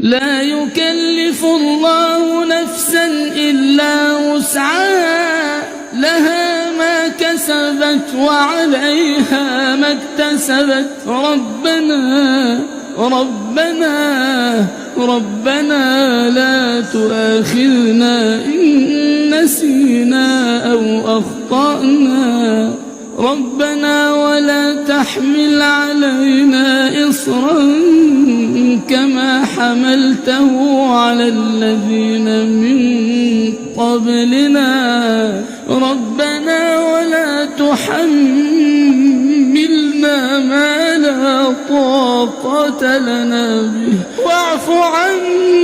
لا يكلف الله نفسا إلا وسعها، لها ما كسبت وعليها ما اكتسبت. ربنا لا تؤاخذنا إن نسينا أو أخطأنا. ربنا ولا تحمل علينا إصرا كما حملته على الذين من قبلنا. ربنا ولا تحملنا ما لا طاقة لنا به واعف عنا